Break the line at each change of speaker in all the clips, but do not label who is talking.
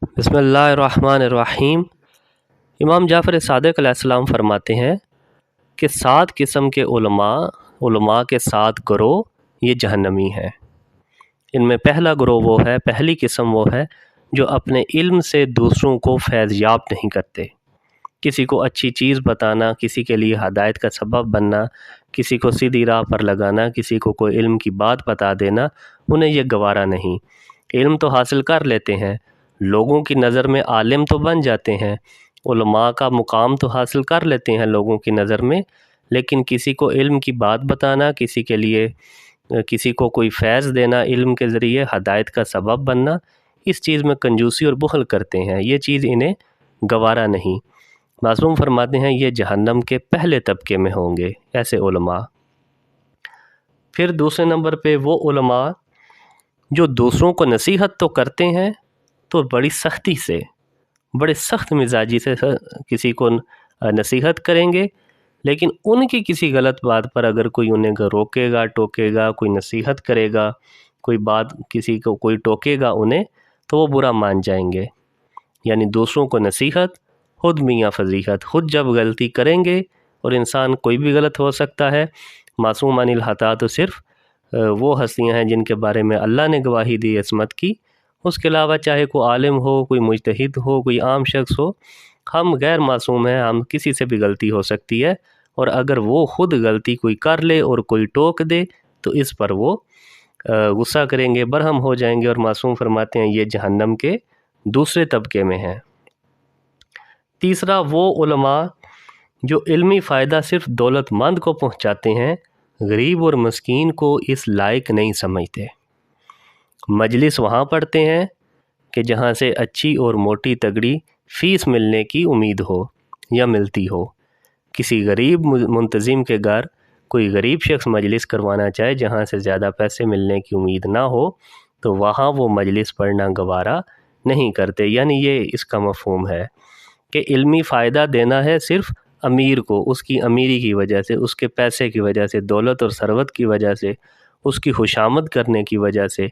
بسم اللہ الرحمن الرحیم۔ امام جعفر صادق علیہ السلام فرماتے ہیں کہ 7 قسم کے علماء کے 7 گروہ یہ جہنمی ہیں۔ ان میں پہلا گروہ وہ ہے، پہلی قسم وہ ہے جو اپنے علم سے دوسروں کو فیض یاب نہیں کرتے۔ کسی کو اچھی چیز بتانا، کسی کے لیے ہدایت کا سبب بننا، کسی کو سیدھی راہ پر لگانا، کسی کو کوئی علم کی بات بتا دینا، انہیں یہ گوارا نہیں۔ علم تو حاصل کر لیتے ہیں، لوگوں کی نظر میں عالم تو بن جاتے ہیں، علماء کا مقام تو حاصل کر لیتے ہیں لوگوں کی نظر میں، لیکن کسی کو علم کی بات بتانا، کسی کو کوئی فیض دینا، علم کے ذریعے ہدایت کا سبب بننا، اس چیز میں کنجوسی اور بخل کرتے ہیں، یہ چیز انہیں گوارا نہیں۔ معصوم فرماتے ہیں یہ جہنم کے پہلے طبقے میں ہوں گے ایسے علماء۔ پھر دوسرے نمبر پہ وہ علماء جو دوسروں کو نصیحت تو کرتے ہیں تو بڑی سختی سے، بڑے سخت مزاجی سے کسی کو نصیحت کریں گے، لیکن ان کی کسی غلط بات پر اگر کوئی انہیں روکے گا، ٹوکے گا، کوئی نصیحت کرے گا، کوئی بات کسی کو کوئی ٹوکے گا انہیں، تو وہ برا مان جائیں گے۔ یعنی دوسروں کو نصیحت، خود میاں فضیحت، خود جب غلطی کریں گے، اور انسان کوئی بھی غلط ہو سکتا ہے، معصوم عن الخطا تو صرف وہ ہستیاں ہیں جن کے بارے میں اللہ نے گواہی دی عصمت کی، اس کے علاوہ چاہے کوئی عالم ہو، کوئی مجتہد ہو، کوئی عام شخص ہو، ہم غیر معصوم ہیں، ہم کسی سے بھی غلطی ہو سکتی ہے، اور اگر وہ خود غلطی کوئی کر لے اور کوئی ٹوک دے تو اس پر وہ غصہ کریں گے، برہم ہو جائیں گے، اور معصوم فرماتے ہیں یہ جہنم کے دوسرے طبقے میں ہیں۔ تیسرا وہ علماء جو علمی فائدہ صرف دولت مند کو پہنچاتے ہیں، غریب اور مسکین کو اس لائق نہیں سمجھتے۔ مجلس وہاں پڑھتے ہیں کہ جہاں سے اچھی اور موٹی تگڑی فیس ملنے کی امید ہو یا ملتی ہو۔ کسی غریب منتظم کے گھر کوئی غریب شخص مجلس کروانا چاہے جہاں سے زیادہ پیسے ملنے کی امید نہ ہو تو وہاں وہ مجلس پڑھنا گوارا نہیں کرتے۔ یعنی یہ اس کا مفہوم ہے کہ علمی فائدہ دینا ہے صرف امیر کو، اس کی امیری کی وجہ سے، اس کے پیسے کی وجہ سے، دولت اور ثروت کی وجہ سے، اس کی خوشامد کرنے کی وجہ سے۔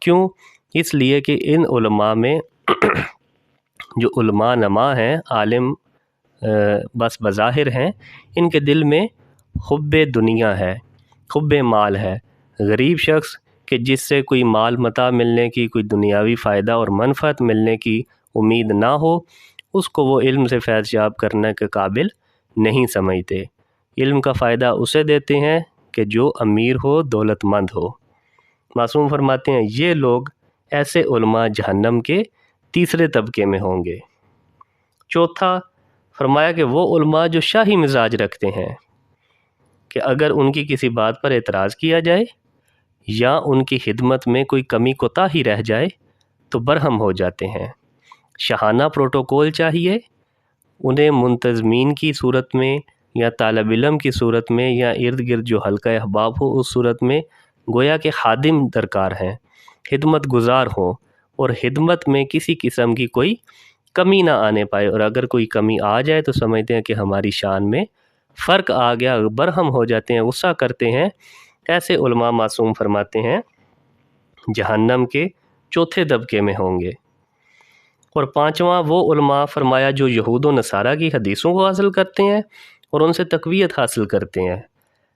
کیوں؟ اس لیے کہ ان علماء میں جو علماء نما ہیں، عالم بس بظاہر ہیں، ان کے دل میں حب دنیا ہے، حب مال ہے۔ غریب شخص کہ جس سے کوئی مال متاع ملنے کی، کوئی دنیاوی فائدہ اور منفعت ملنے کی امید نہ ہو، اس کو وہ علم سے فیض یاب کرنے کے قابل نہیں سمجھتے۔ علم کا فائدہ اسے دیتے ہیں کہ جو امیر ہو، دولت مند ہو۔ معصوم فرماتے ہیں یہ لوگ ایسے علماء جہنم کے تیسرے طبقے میں ہوں گے۔ چوتھا فرمایا کہ وہ علماء جو شاہی مزاج رکھتے ہیں کہ اگر ان کی کسی بات پر اعتراض کیا جائے یا ان کی خدمت میں کوئی کمی کوتاہی رہ جائے تو برہم ہو جاتے ہیں۔ شاہانہ پروٹوکول چاہیے انہیں، منتظمین کی صورت میں یا طالب علم کی صورت میں یا ارد گرد جو حلقہ احباب ہو اس صورت میں گویا کہ خادم درکار ہیں، خدمت گزار ہوں، اور خدمت میں کسی قسم کی کوئی کمی نہ آنے پائے، اور اگر کوئی کمی آ جائے تو سمجھتے ہیں کہ ہماری شان میں فرق آ گیا، برہم ہو جاتے ہیں، غصہ کرتے ہیں۔ ایسے علماء معصوم فرماتے ہیں جہنم کے چوتھے طبقے میں ہوں گے۔ اور پانچواں وہ علماء فرمایا جو یہود و نصارہ کی حدیثوں کو حاصل کرتے ہیں اور ان سے تقویت حاصل کرتے ہیں،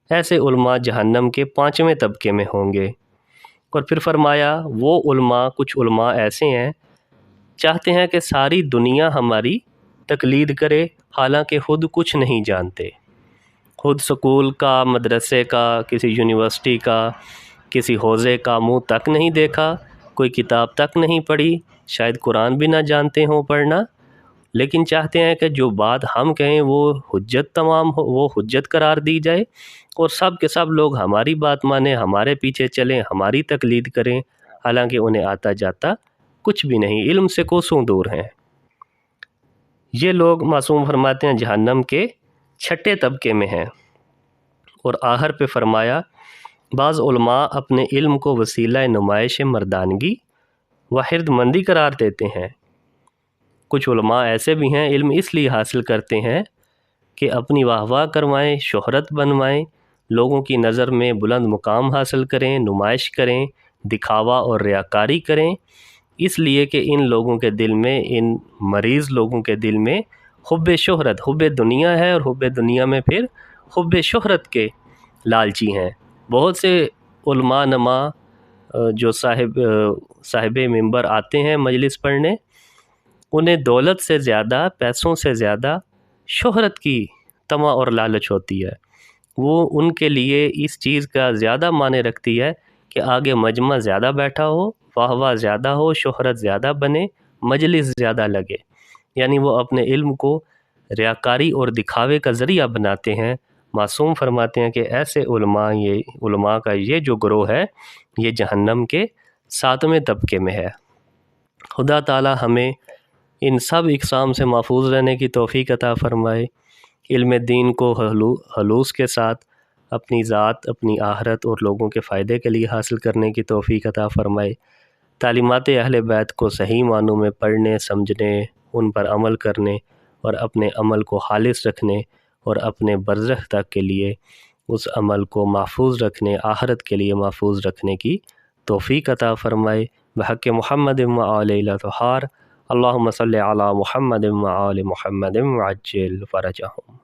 ایسے علماء جہنم کے پانچویں طبقے میں ہوں گے۔ اور پھر فرمایا وہ علماء، کچھ علماء ایسے ہیں چاہتے ہیں کہ ساری دنیا ہماری تقلید کرے حالانکہ خود کچھ نہیں جانتے، خود سکول کا، مدرسے کا، کسی یونیورسٹی کا، کسی حوزے کا منہ تک نہیں دیکھا، کوئی کتاب تک نہیں پڑھی، شاید قرآن بھی نہ جانتے ہوں پڑھنا، لیکن چاہتے ہیں کہ جو بات ہم کہیں وہ حجت تمام ہو، وہ حجت قرار دی جائے، اور سب کے سب لوگ ہماری بات مانیں، ہمارے پیچھے چلیں، ہماری تقلید کریں، حالانکہ انہیں آتا جاتا کچھ بھی نہیں، علم سے کوسوں دور ہیں۔ یہ لوگ معصوم فرماتے ہیں جہنم کے چھٹے طبقے میں ہیں۔ اور آخر پہ فرمایا بعض علماء اپنے علم کو وسیلہ نمائش مردانگی و خرد مندی قرار دیتے ہیں۔ کچھ علماء ایسے بھی ہیں علم اس لیے حاصل کرتے ہیں کہ اپنی واہ واہ کروائیں، شہرت بنوائیں، لوگوں کی نظر میں بلند مقام حاصل کریں، نمائش کریں، دکھاوا اور ریاکاری کریں، اس لیے کہ ان لوگوں کے دل میں، ان مریض لوگوں کے دل میں حب شہرت، حب دنیا ہے، اور حب دنیا میں پھر حب شہرت کے لالچی ہیں۔ بہت سے علماء نما جو صاحب منبر آتے ہیں مجلس پڑھنے، انہیں دولت سے زیادہ، پیسوں سے زیادہ شہرت کی طمع اور لالچ ہوتی ہے۔ وہ ان کے لیے اس چیز کا زیادہ معنی رکھتی ہے کہ آگے مجمع زیادہ بیٹھا ہو، واہ واہ زیادہ ہو، شہرت زیادہ بنے، مجلس زیادہ لگے، یعنی وہ اپنے علم کو ریاکاری اور دکھاوے کا ذریعہ بناتے ہیں۔ معصوم فرماتے ہیں کہ ایسے علماء کا یہ جو گروہ ہے یہ جہنم کے 7ویں طبقے میں ہے۔ خدا تعالی ہمیں ان سب اقسام سے محفوظ رہنے کی توفیق عطا فرمائے، علم دین کو خلوص کے ساتھ اپنی ذات، اپنی آخرت اور لوگوں کے فائدے کے لیے حاصل کرنے کی توفیق عطا فرمائے، تعلیمات اہل بیت کو صحیح معنوں میں پڑھنے، سمجھنے، ان پر عمل کرنے اور اپنے عمل کو خالص رکھنے اور اپنے برزخ تک کے لیے اس عمل کو محفوظ رکھنے، آخرت کے لیے محفوظ رکھنے کی توفیق عطا فرمائے۔ بحق محمد و آل الاطہار، اللہم صلی علی محمد و آل محمد وعجل فرجہم۔